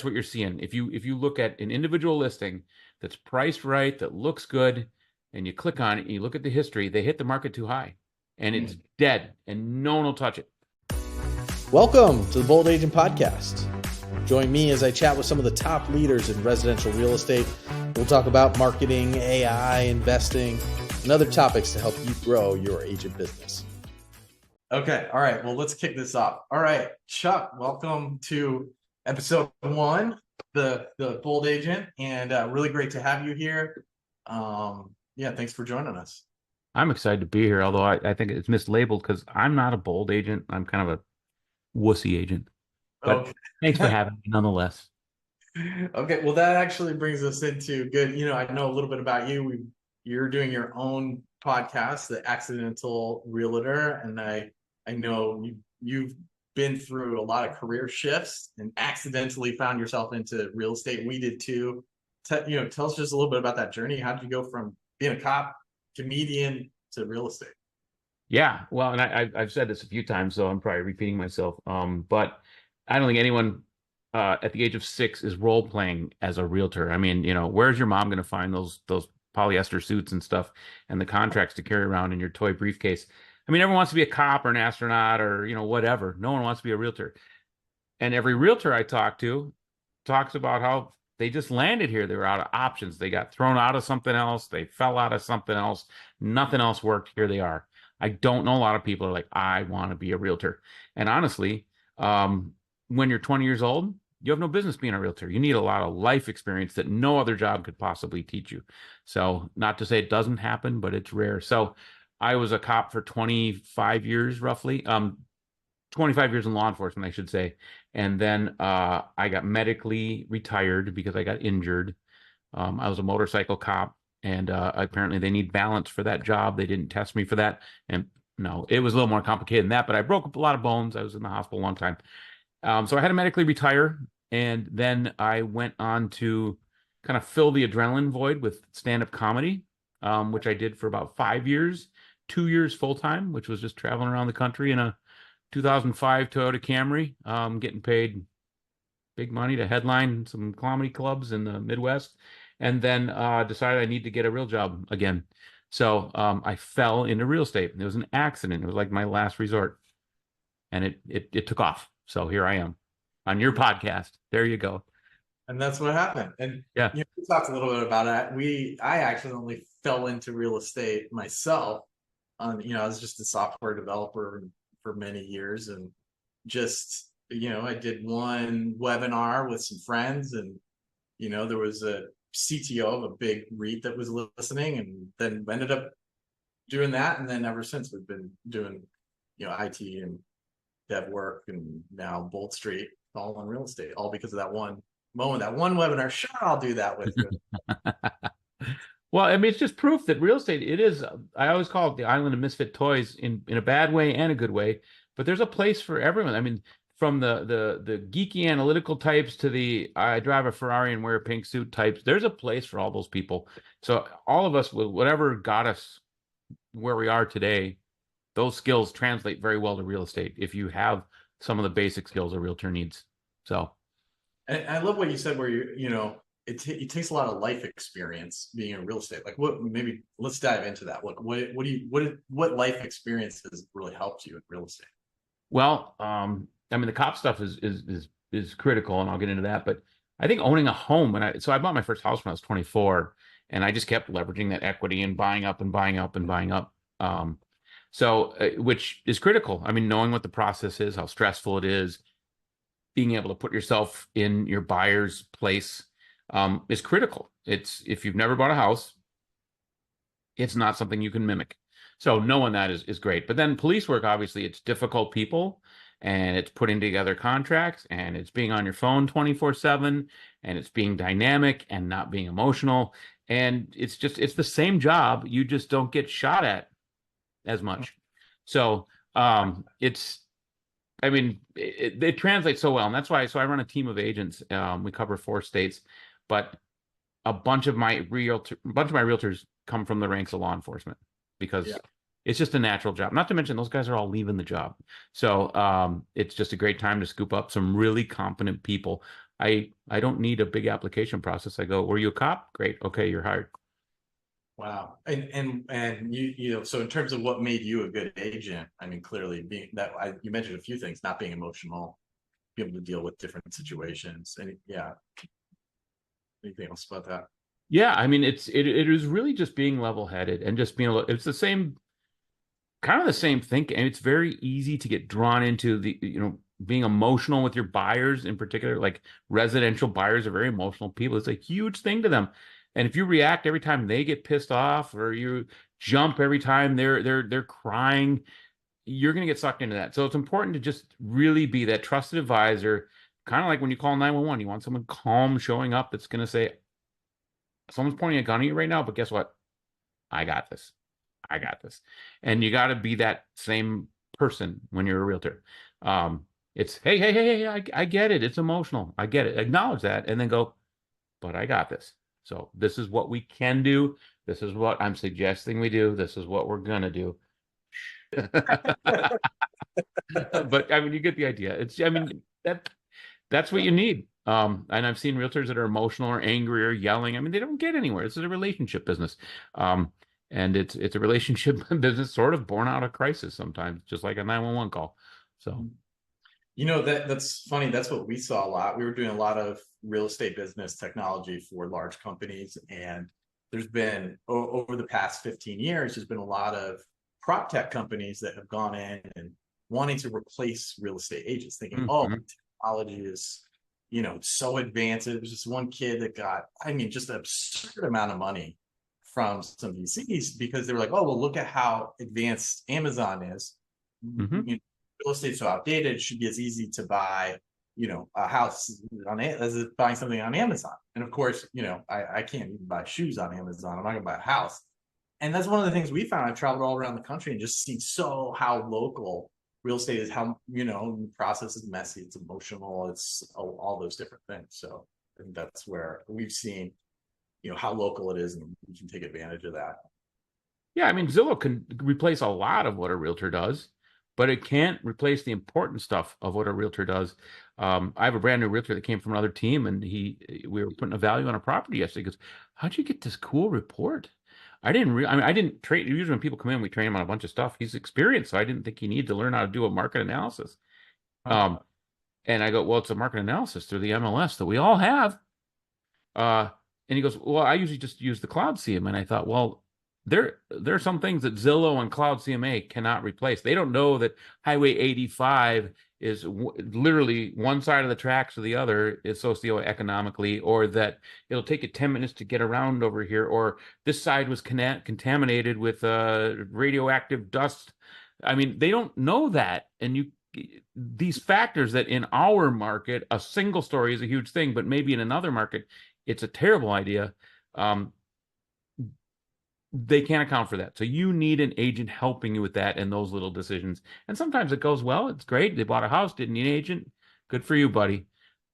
what you're seeing. If you look at an individual listing that's priced right, that looks good, and you click on it and you look at the history, they hit the market too high and it's dead and no one will touch it. Welcome to the Bold Agent Podcast. Join me as I chat with some of the top leaders in residential real estate. We'll talk about marketing, AI, investing, and other topics to help you grow your agent business. Okay. All right. Well, let's kick this off. All right. Chuck, welcome to episode 1, the Bold Agent, and really great to have you here. Thanks for joining us. I'm excited to be here, although I think it's mislabeled because I'm not a bold agent. I'm kind of a wussy agent. But okay. Thanks for having me nonetheless. Okay. Well, that actually brings us into good. I know a little bit about you. You're doing your own podcast, The Accidental Realtor, and I know you've been through a lot of career shifts and accidentally found yourself into real estate. We did too. Tell us just a little bit about that journey. How did you go from being a cop, comedian, to real estate? Yeah, well, and I've said this a few times, so I'm probably repeating myself. But I don't think anyone at the age of 6 is role playing as a realtor. I mean, where's your mom going to find those polyester suits and stuff and the contracts to carry around in your toy briefcase? I mean, everyone wants to be a cop or an astronaut or, whatever. No one wants to be a realtor. And every realtor I talk to talks about how they just landed here. They were out of options. They got thrown out of something else. They fell out of something else. Nothing else worked. Here they are. I don't know a lot of people are like, I want to be a realtor. And honestly, when you're 20 years old, you have no business being a realtor. You need a lot of life experience that no other job could possibly teach you. So not to say it doesn't happen, but it's rare. So I was a cop for 25 years, roughly. 25 years in law enforcement, I should say. And then I got medically retired because I got injured. I was a motorcycle cop, and apparently they need balance for that job. They didn't test me for that. And no, it was a little more complicated than that, but I broke up a lot of bones. I was in the hospital a long time. So I had to medically retire. And then I went on to kind of fill the adrenaline void with stand-up comedy, which I did for about 5 years, 2 years full-time, which was just traveling around the country in a 2005 Toyota Camry, getting paid big money to headline some comedy clubs in the Midwest, and then decided I need to get a real job again. So I fell into real estate. It was an accident. It was like my last resort, and it took off. So here I am on your podcast. There you go. And that's what happened. And yeah, we talked a little bit about it. I accidentally fell into real estate myself. I was just a software developer for many years, and just I did one webinar with some friends, and there was a CTO of a big REIT that was listening, and then ended up doing that, and then ever since we've been doing IT and dev work, and now Bold Street, all on real estate, all because of that one moment, that one webinar. Sure, I'll do that with you. Well, I mean, it's just proof that real estate, it is, I always call it the island of misfit toys in a bad way and a good way, but there's a place for everyone. I mean, from the geeky analytical types to the I drive a Ferrari and wear a pink suit types, there's a place for all those people. So all of us, whatever got us where we are today, those skills translate very well to real estate if you have some of the basic skills a realtor needs. So. And I love what you said, where it takes a lot of life experience being in real estate. Like, maybe let's dive into that. What life experience has really helped you in real estate? Well, I mean, the cop stuff is critical, and I'll get into that. But I think owning a home, so I bought my first house when I was 24, and I just kept leveraging that equity and buying up and buying up and buying up. Which is critical. I mean, knowing what the process is, how stressful it is, being able to put yourself in your buyer's place is critical. If you've never bought a house, it's not something you can mimic. So knowing that is great. But then police work, obviously, it's difficult people, and it's putting together contracts, and it's being on your phone 24/7, and it's being dynamic and not being emotional. And it's the same job. You just don't get shot at as much. So it translates so well. And that's why, so I run a team of agents. We cover 4 states, but a bunch of my realtors come from the ranks of law enforcement because it's just a natural job. Not to mention those guys are all leaving the job. So it's just a great time to scoop up some really competent people, I don't need a big application process. I go, were you a cop? Great. Okay, you're hired. Wow. And you know, so in terms of what made you a good agent, I mean, clearly being that you mentioned a few things, not being emotional, be able to deal with different situations. And yeah, anything else about that? Yeah, I mean it is really just being level-headed and just being it's the same kind of the same thing. And it's very easy to get drawn into the, being emotional with your buyers in particular. Like residential buyers are very emotional people. It's a huge thing to them. And if you react every time they get pissed off or you jump every time they're crying, you're going to get sucked into that. So it's important to just really be that trusted advisor, kind of like when you call 911, you want someone calm showing up that's going to say, someone's pointing a gun at you right now, but guess what? I got this. I got this. And you got to be that same person when you're a realtor. It's, hey, hey, hey, hey, I get it. It's emotional. I get it. Acknowledge that and then go, but I got this. So this is what we can do. This is what I'm suggesting we do. This is what we're going to do. But I mean, you get the idea. It's, I mean, that's what you need. And I've seen realtors that are emotional or angry or yelling. I mean, they don't get anywhere. This is a relationship business. And it's a relationship business sort of born out of crisis sometimes, just like a 911 call. So, You know, that's funny. That's what we saw a lot. We were doing a lot of real estate business technology for large companies, and there's been over the past 15 years, there's been a lot of prop tech companies that have gone in and wanting to replace real estate agents, thinking, oh, mhm, technology is, you know, so advanced. There was just one kid that got, I mean, just an absurd amount of money from some VCs because they were like, oh, well, look at how advanced Amazon is. mhm. You know, real estate's so outdated, it should be as easy to buy, you know, a house on as buying something on Amazon. And of course, you know, I can't even buy shoes on Amazon. I'm not gonna buy a house. And that's one of the things we found. I've traveled all around the country and just seen so how local real estate is, how, you know, the process is messy, it's emotional, it's all those different things. So I think that's where we've seen, you know, how local it is and we can take advantage of that. Yeah, I mean, Zillow can replace a lot of what a realtor does, but it can't replace the important stuff of what a realtor does. I have a brand new realtor that came from another team, and we were putting a value on a property yesterday. He goes, "How'd you get this cool report?" I mean, I didn't train. Usually, when people come in, we train him on a bunch of stuff. He's experienced, so I didn't think he needed to learn how to do a market analysis. Huh. Um, and I go, "Well, it's a market analysis through the MLS that we all have." Uh, and he goes, "Well, I usually just use the Cloud CMA." And I thought, well, there are some things that Zillow and Cloud CMA cannot replace. They don't know that Highway 85 is literally one side of the tracks or the other is socioeconomically, or that it'll take you 10 minutes to get around over here, or this side was contaminated with radioactive dust. I mean, they don't know that. And these factors that in our market, a single story is a huge thing, but maybe in another market, it's a terrible idea. Um, they can't account for that. So you need an agent helping you with that and those little decisions. And sometimes it goes well. It's great. They bought a house, didn't need an agent. Good for you, buddy.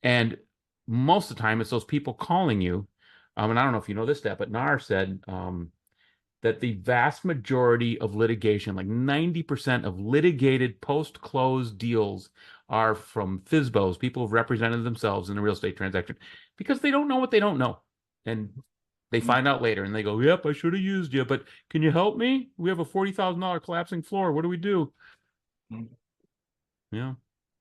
And most of the time, it's those people calling you. And I don't know if you know this stat, but NAR said that the vast majority of litigation, like 90% of litigated post-close deals, are from FISBOs, people who've represented themselves in a real estate transaction, because they don't know what they don't know. And they find out later and they go, yep, I should have used you, but can you help me? We have a $40,000 collapsing floor. What do we do? Mm-hmm. Yeah.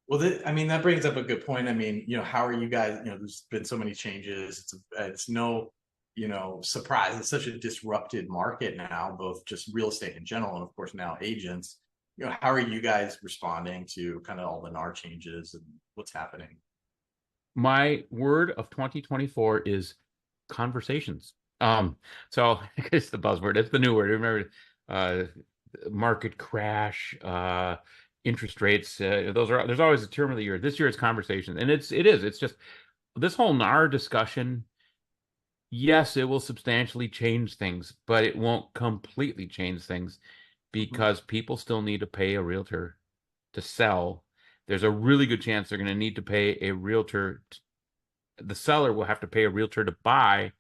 Well, I mean, that brings up a good point. I mean, you know, how are you guys? You know, there's been so many changes. It's no, you know, surprise. It's such a disrupted market now, both just real estate in general, and of course now agents. You know, how are you guys responding to kind of all the NAR changes and what's happening? My word of 2024 is conversations. So it's the buzzword. It's the new word. Remember, uh, market crash, interest rates. There's always a term of the year. This year it's conversation, and it's just this whole NAR discussion. Yes, it will substantially change things, but it won't completely change things Mhm. because people still need to pay a realtor to sell. There's a really good chance they're going to need to pay a realtor. The seller will have to pay a realtor to buy,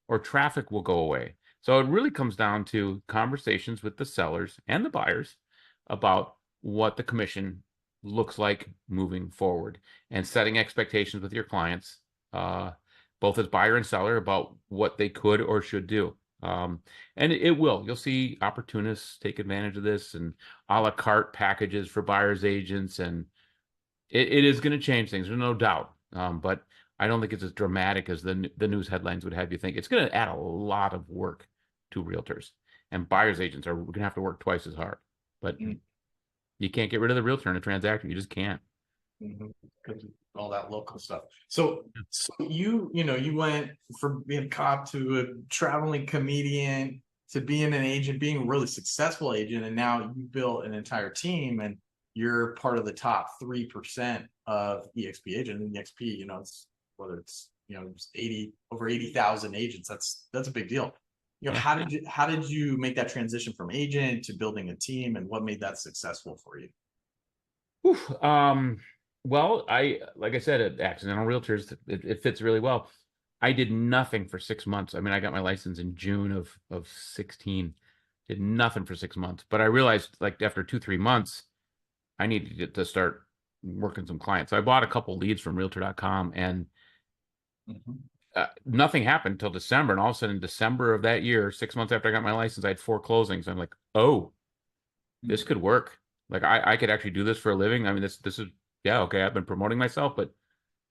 or traffic will go away. So it really comes down to conversations with the sellers and the buyers about what the commission looks like moving forward and setting expectations with your clients. both as buyer and seller, about what they could or should do. Um, and it will. You'll see opportunists take advantage of this, and a la carte packages for buyers agents, and it is going to change things. There's no doubt. But I don't think it's as dramatic as the news headlines would have you think. It's going to add a lot of work to realtors, and buyers agents are going to have to work twice as hard. But you can't get rid of the realtor in a transaction. You just can't. All that local stuff. So you went from being a cop to a traveling comedian to being an agent, being a really successful agent, and now you built an entire team, and you're part of the top 3% of eXp agent. And eXp, it's whether it's it's over 80,000 agents. That's a big deal. Yeah. How did you make that transition from agent to building a team, and what made that successful for you? Well, like I said, at Accidental Realtors, it fits really well. I did nothing for 6 months. I mean, I got my license in June of 16, did nothing for 6 months. But I realized, like, after 2, 3 months, I needed to start working some clients. So I bought a couple leads from realtor.com, and nothing happened until December. And all of a sudden, in December of that year, 6 months after I got my license, I had 4 closings. I'm like, oh, this could work. Like, I could actually do this for a living. I mean, this is, yeah, okay, I've been promoting myself, but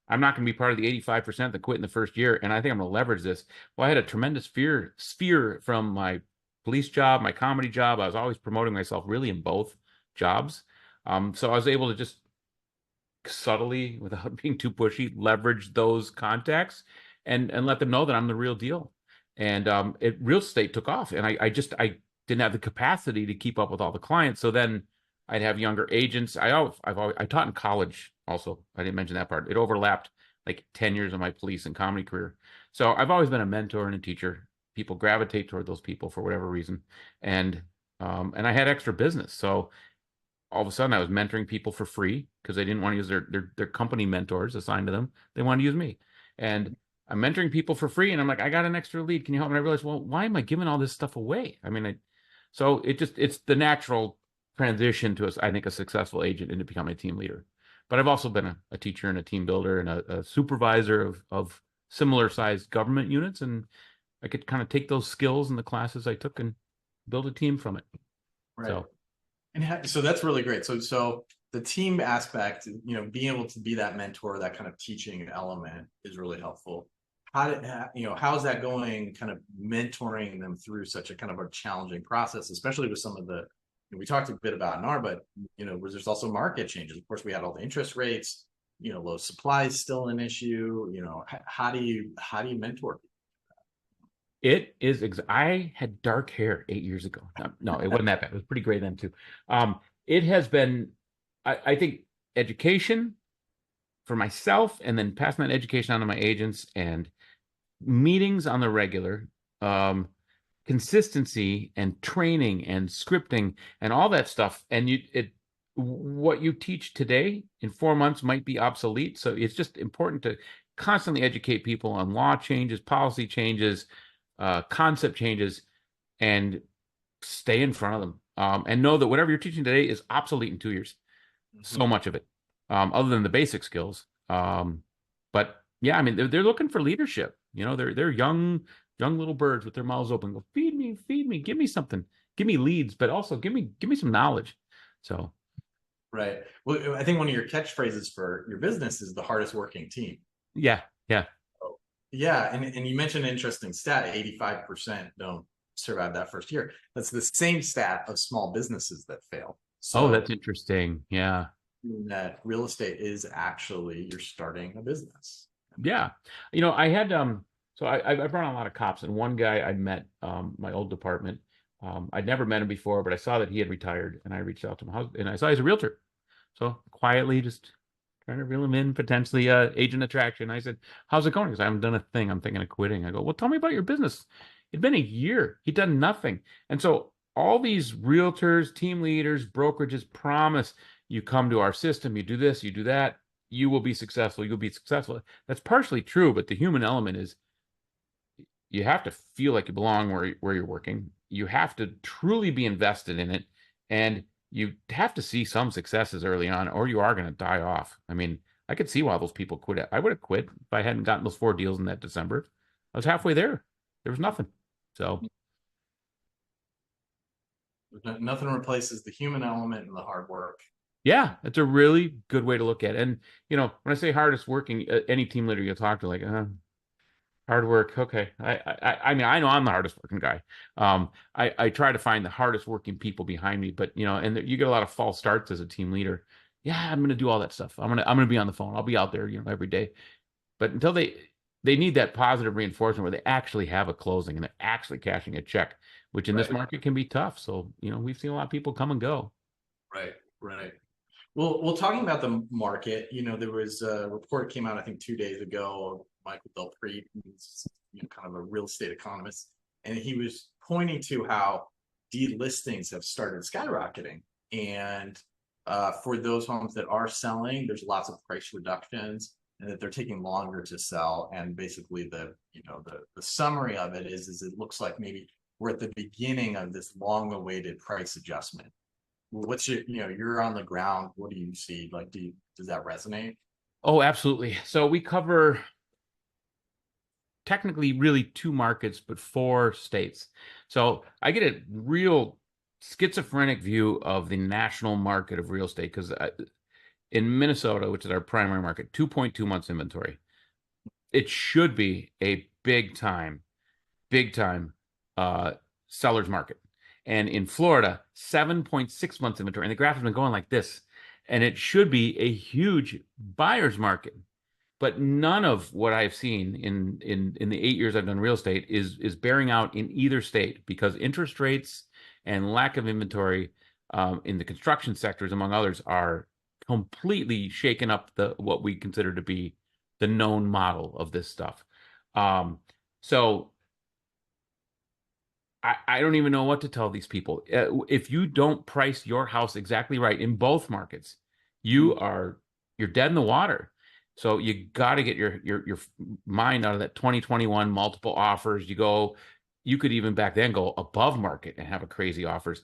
I'm not going to be part of the 85% that quit in the first year. And I think I'm going to leverage this. Well, I had a tremendous sphere from my police job, my comedy job. I was always promoting myself really in both jobs. So I was able to just subtly, without being too pushy, leverage those contacts and let them know that I'm the real deal. And real estate took off, and I didn't have the capacity to keep up with all the clients. So then I'd have younger agents. I taught in college also. I didn't mention that part. It overlapped like 10 years of my police and comedy career. So I've always been a mentor and a teacher. People gravitate toward those people for whatever reason. And I had extra business. So all of a sudden I was mentoring people for free because they didn't want to use their company mentors assigned to them. They wanted to use me. And I'm mentoring people for free, and I'm like, I got an extra lead. Can you help me? And I realized, well, why am I giving all this stuff away? I mean, so it's the natural transition to, I think, a successful agent into becoming a team leader. But I've also been a teacher and a team builder and a supervisor of similar sized government units. And I could kind of take those skills and the classes I took and build a team from it. Right. So that's really great. So the team aspect, being able to be that mentor, that kind of teaching element is really helpful. How's that going, kind of mentoring them through such a kind of a challenging process, especially with some of the, we talked a bit about NAR, but, where there's also market changes. Of course, we had all the interest rates, low supply is still an issue. How do you mentor people? It is. I had dark hair 8 years ago. No, it wasn't that bad. It was pretty gray then too. It has been, I think, education for myself, and then passing that education on to my agents, and meetings on the regular, consistency and training and scripting and all that stuff. And what you teach today in 4 months might be obsolete. So it's just important to constantly educate people on law changes, policy changes, concept changes, and stay in front of them, and know that whatever you're teaching today is obsolete in 2 years. So much of it, other than the basic skills. But yeah, I mean, they're looking for leadership. They're young little birds with their mouths open. Go, feed me, give me something, give me leads, but also give me some knowledge. So, right. Well, I think one of your catchphrases for your business is the hardest working team. Yeah. Yeah, and you mentioned an interesting stat: 85% don't survive that first year. That's the same stat of small businesses that fail. So that's interesting. Yeah. That real estate is actually, you're starting a business. Yeah. I had so I brought on a lot of cops, and one guy I met, my old department. I'd never met him before, but I saw that he had retired, and I reached out to him, and I saw he's a realtor. So quietly, just trying to reel him in, potentially agent attraction. I said, how's it going? Because I haven't done a thing. I'm thinking of quitting. I go, well, tell me about your business. It'd been a year. He'd done nothing. And so all these realtors, team leaders, brokerages promise, you come to our system, you do this, you do that, you will be successful. You'll be successful. That's partially true, but the human element is you have to feel like you belong where you're working. You have to truly be invested in it. And you have to see some successes early on, or you are going to die off. I mean, I could see why those people quit. I would have quit if I hadn't gotten those 4 deals in that December. I was halfway there. There was nothing. So Nothing replaces the human element and the hard work. yeah, it's a really good way to look at it. And when I say hardest working, any team leader you talk to, like, hard work. Okay. I mean, I know I'm the hardest working guy. I try to find the hardest working people behind me, but and you get a lot of false starts as a team leader. Yeah, I'm gonna do all that stuff. I'm gonna be on the phone. I'll be out there, every day. But until they need that positive reinforcement where they actually have a closing and they're actually cashing a check, which in this Right, market can be tough. So, we've seen a lot of people come and go. right, right. Well, talking about the market, there was a report came out, I think 2 days ago. Michael Delpreet, who's kind of a real estate economist, and he was pointing to how delistings have started skyrocketing, and for those homes that are selling, there's lots of price reductions, and that they're taking longer to sell. And basically, the summary of it is it looks like maybe we're at the beginning of this long-awaited price adjustment. What's you're on the ground, what do you see? Like, does that resonate? Oh, absolutely. So we cover technically really 2 markets, but 4 states. So I get a real schizophrenic view of the national market of real estate because in Minnesota, which is our primary market, 2.2 months inventory. It should be a big time uh, seller's market. And in Florida, 7.6 months inventory. And the graph has been going like this. And it should be a huge buyer's market. But none of what I've seen in the 8 years I've done real estate is bearing out in either state because interest rates and lack of inventory in the construction sectors, among others, are completely shaken up the what we consider to be the known model of this stuff. So I don't even know what to tell these people. If you don't price your house exactly right in both markets, Mhm. you're dead in the water. So you got to get your mind out of that 2021 multiple offers. You could even back then go above market and have a crazy offers.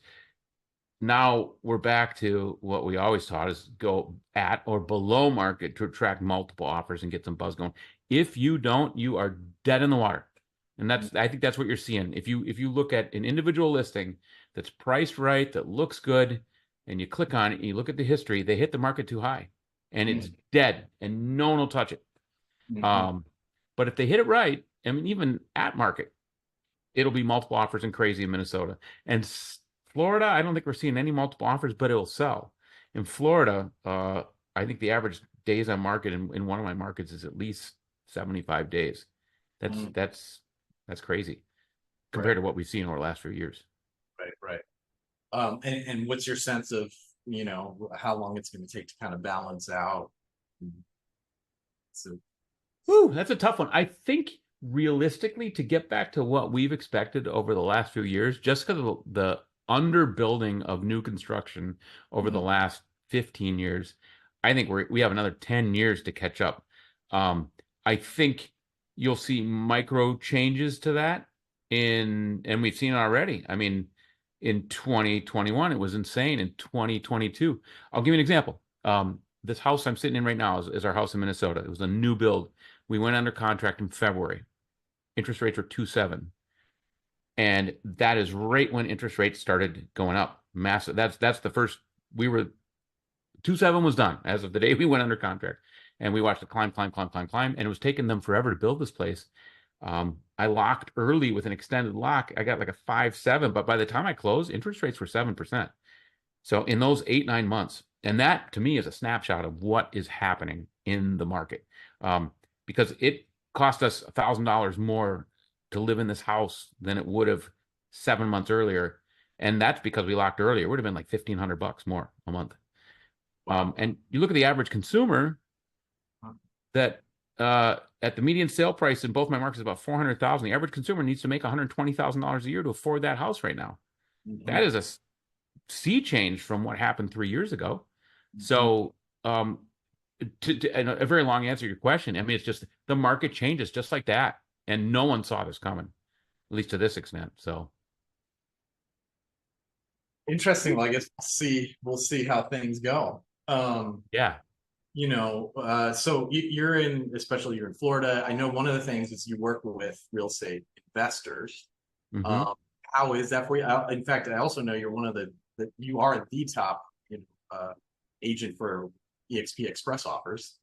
Now we're back to what we always taught is go at or below market to attract multiple offers and get some buzz going. If you don't, you are dead in the water. And I think that's what you're seeing. If you look at an individual listing that's priced right, that looks good, and you click on it and you look at the history, they hit the market too high and it's dead and no one will touch it. Mhm. Um, but if they hit it right, I mean, even at market, it'll be multiple offers and crazy in Minnesota. And Florida, I don't think we're seeing any multiple offers, but it'll sell. In Florida, I think the average days on market in one of my markets is at least 75 days. That's Mhm. that's that's crazy compared Right, to what we've seen over the last few years. right, right. And what's your sense of how long it's going to take to kind of balance out? So, Whew, that's a tough one. I think realistically, to get back to what we've expected over the last few years, just because of the underbuilding of new construction over the mhm. last 15 years, I think we have another 10 years to catch up. I think you'll see micro changes to that and we've seen it already. I mean, in 2021, it was insane. In 2022, I'll give you an example. This house I'm sitting in right now is our house in Minnesota. It was a new build. We went under contract in February. Interest rates were 2.7. And that is right when interest rates started going up. Massive. That's the first we were 2.7 was done as of the day we went under contract. And we watched it climb, climb, climb, climb, climb. And it was taking them forever to build this place. I locked early with an extended lock. I got like a 5.7, but by the time I closed, interest rates were 7%. So in those 8, 9 months, and that to me is a snapshot of what is happening in the market, because it cost us $1,000 more to live in this house than it would have 7 months earlier, and that's because we locked earlier. It would have been like $1,500 more a month. Wow. And you look at the average consumer that at the median sale price in both my markets is about 400,000. The average consumer needs to make $120,000 a year to afford that house right now. That Mhm. is a sea change from what happened 3 years ago. Mhm. So, and a very long answer to your question. I mean, it's just the market changes just like that, and no one saw this coming, at least to this extent. So, Interesting. Well, I guess we'll see how things go. yeah, you're especially you're in Florida. I know one of the things is you work with real estate investors. Hmm. Um, how is that for you? In fact, I also know you're one of you are the top, agent for eXp Express offers.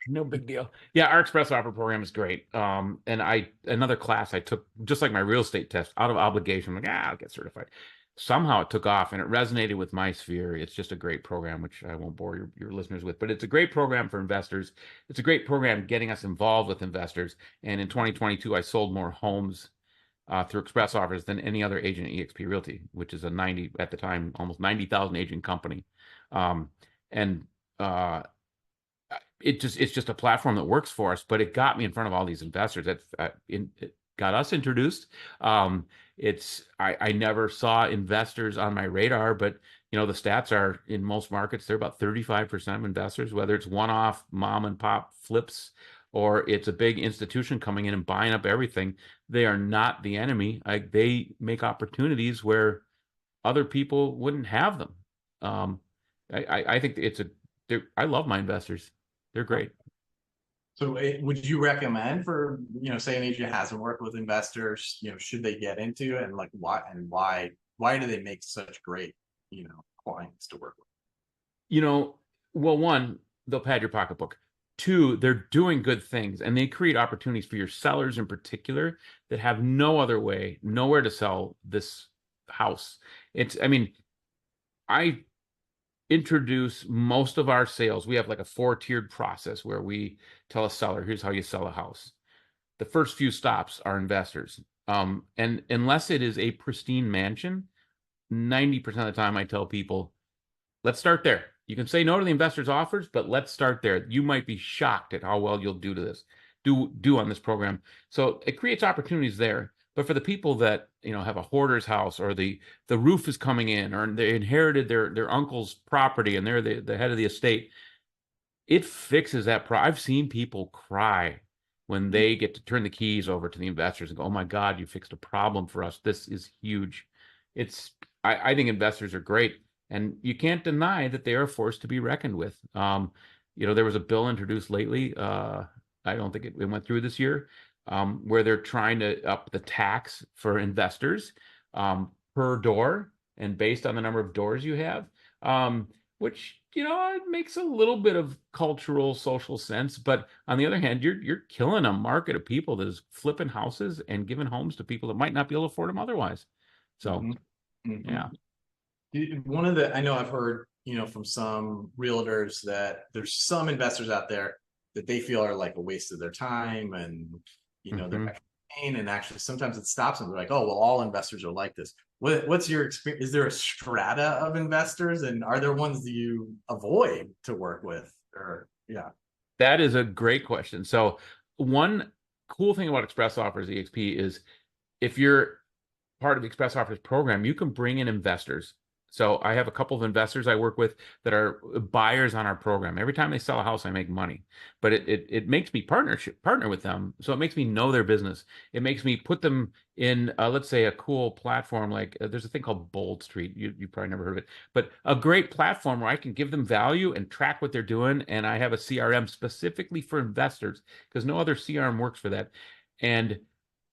No big deal. Yeah, our express offer program is great. And another class I took, just like my real estate test, out of obligation. I'm like, I'll get certified. Somehow it took off and it resonated with my sphere. It's just a great program, which I won't bore your listeners with, but it's a great program for investors. It's a great program getting us involved with investors. And in 2022, I sold more homes through express offers than any other agent at eXp Realty, which is a 90, at the time, almost 90,000 agent company. Um, and uh, it's just a platform that works for us, but it got me in front of all these investors. It got us introduced. I never saw investors on my radar, but the stats are in most markets they're about 35% of investors, whether it's one-off mom and pop flips or it's a big institution coming in and buying up everything. They are not the enemy. They make opportunities where other people wouldn't have them. Um, I think I love my investors. They're great. So would you recommend for, say an agent hasn't worked with investors, should they get into it, and like why do they make such great, clients to work with? You know, well, one, they'll pad your pocketbook. Two, they're doing good things and they create opportunities for your sellers in particular that have no other way, nowhere to sell this house. I mean, I introduce most of our sales. We have like a four-tiered process where we tell a seller, here's how you sell a house. The first few stops are investors. And unless it is a pristine mansion, 90% of the time I tell people, let's start there. You can say no to the investor's offers, but let's start there. You might be shocked at how well you'll do on this program. So it creates opportunities there. But for the people that have a hoarder's house, or the roof is coming in, or they inherited their uncle's property and they're the head of the estate, it fixes that. I've seen people cry when they get to turn the keys over to the investors and go, "Oh my God, you fixed a problem for us. This is huge." It's I think investors are great, and you can't deny that they are a force to be reckoned with. There was a bill introduced lately. I don't think it went through this year, where they're trying to up the tax for investors per door and based on the number of doors you have. Which it makes a little bit of cultural social sense, but on the other hand, you're killing a market of people that is flipping houses and giving homes to people that might not be able to afford them otherwise. So Mm-hmm. Mm-hmm. yeah. One of the I know I've heard, from some realtors that there's some investors out there that they feel are like a waste of their time, and they're Hmm. actually paying, and actually sometimes it stops them. They're like, oh well, all investors are like this. What's your experience? Is there a strata of investors, and are there ones that you avoid to work with? Or yeah. That is a great question. So one cool thing about Express Offers EXP is if you're part of the Express Offers program, you can bring in investors. So I have a couple of investors I work with that are buyers on our program. Every time they sell a house, I make money. But it makes me partner with them. So it makes me know their business. It makes me put them in, let's say, a cool platform like there's a thing called Bold Street. You probably never heard of it, but a great platform where I can give them value and track what they're doing. And I have a CRM specifically for investors because no other CRM works for that. And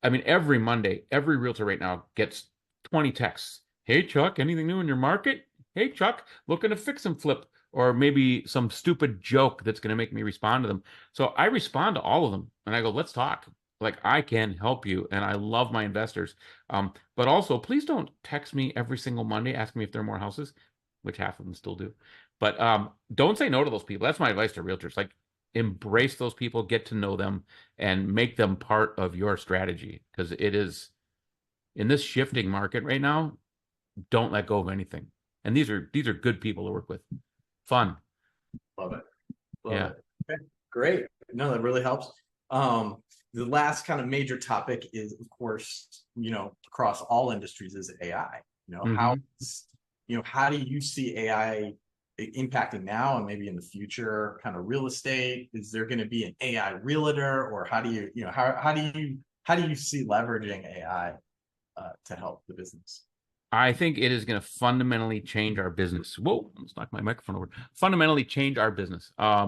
I mean, every Monday, every realtor right now gets 20 texts. Hey, Chuck, anything new in your market? Hey, Chuck, looking to fix and flip, or maybe some stupid joke that's going to make me respond to them. So I respond to all of them and I go, let's talk. Like I can help you. And I love my investors. But also, please don't text me every single Monday asking me if there are more houses, which half of them still do. But don't say no to those people. That's my advice to realtors. Like, embrace those people, get to know them, and make them part of your strategy because it is in this shifting market right now. Don't let go of anything. And these are good people to work with. Fun. Love it. Love Yeah. it. Okay, great. No, that really helps. The last kind of major topic is, of course, across all industries is AI. Hmm. How do you see AI impacting now and maybe in the future kind of real estate? Is there going to be an AI realtor, or how do how do you see leveraging AI to help the business? I think it is going to fundamentally change our business. Whoa, let's knock my microphone over. Fundamentally change our business. I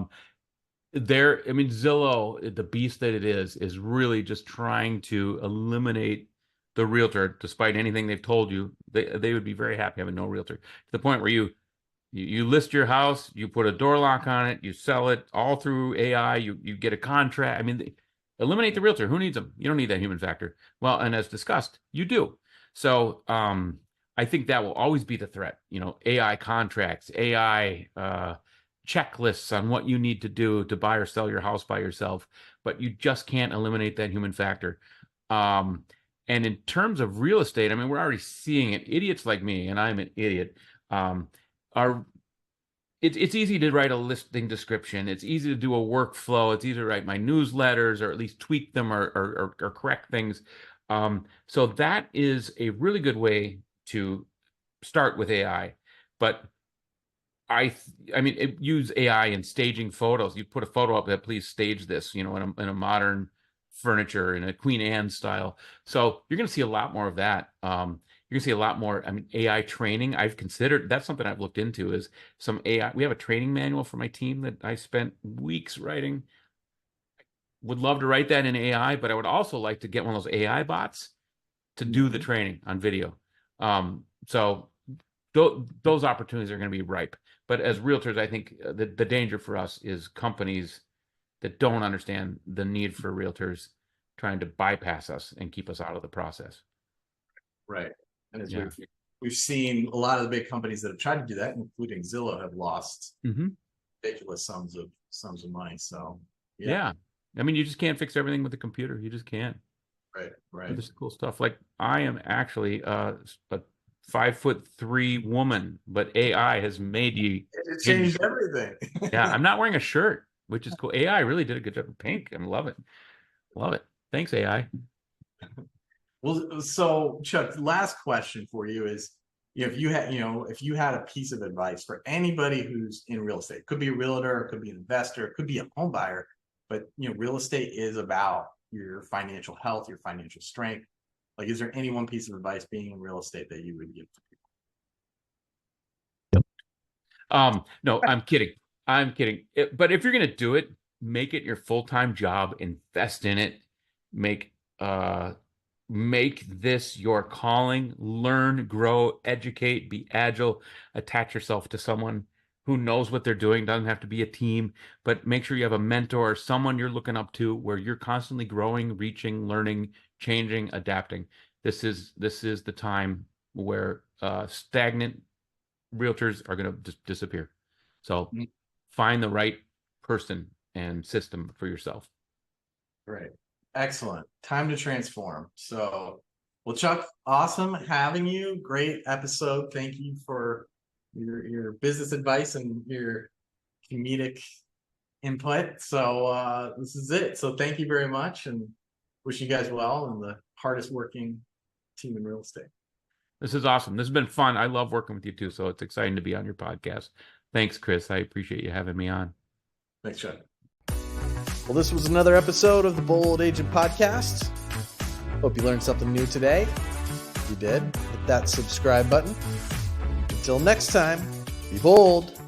mean, Zillow, the beast that it is really just trying to eliminate the realtor, despite anything they've told you. They would be very happy having no realtor, to the point where you list your house, you put a door lock on it, you sell it all through AI, you get a contract. I mean, eliminate the realtor. Who needs them? You don't need that human factor. Well, and as discussed, you do. So I think that will always be the threat. AI contracts, AI checklists on what you need to do to buy or sell your house by yourself, but you just can't eliminate that human factor. And in terms of real estate, I mean, we're already seeing it. Idiots like me, and I'm an idiot, are it's easy to write a listing description. It's easy to do a workflow. It's easy to write my newsletters or at least tweak them or correct things. So that is a really good way to start with AI. But I mean, use AI in staging photos. You put a photo up that please stage this, in a modern furniture in a Queen Anne style. So you're going to see a lot more of that. You're gonna see a lot more. I mean, AI training. I've considered that's something I've looked into is some AI. We have a training manual for my team that I spent weeks writing. Would love to write that in AI, but I would also like to get one of those AI bots to do the training on video. So those opportunities are going to be ripe. But as realtors, I think the danger for us is companies that don't understand the need for realtors trying to bypass us and keep us out of the process. Right. And as we've seen, a lot of the big companies that have tried to do that, including Zillow, have lost ridiculous sums of money. So yeah. I mean, you just can't fix everything with the computer. You just can't. Right. There's cool stuff. Like I am actually a 5'3" woman, but AI has made you. It changed everything. Yeah, I'm not wearing a shirt, which is cool. AI really did a good job of pink. I love it. Love it. Thanks, AI. Well, so Chuck, last question for you is, if you had a piece of advice for anybody who's in real estate, could be a realtor, it could be an investor, it could be a home buyer, but real estate is about your financial health, your financial strength. Like, is there any one piece of advice being in real estate that you would give to people? No, I'm kidding. But if you're gonna do it, make it your full-time job, invest in it, make this your calling, learn, grow, educate, be agile, attach yourself to someone who knows what they're doing. Doesn't have to be a team, but make sure you have a mentor, someone you're looking up to, where you're constantly growing, reaching, learning, changing, adapting. This is the time where stagnant realtors are going to just disappear. So find the right person and system for yourself. Right. Excellent. Time to transform. So, well, Chuck, awesome having you. Great episode. Thank you for your business advice and your comedic input. So this is it. So thank you very much, and wish you guys well, and the hardest working team in real estate. This is awesome. This has been fun. I love working with you too. So it's exciting to be on your podcast. Thanks, Chris. I appreciate you having me on. Thanks, Chuck. Well, this was another episode of the Bold Agent Podcast. Hope you learned something new today. If you did, hit that subscribe button. Until next time, be bold.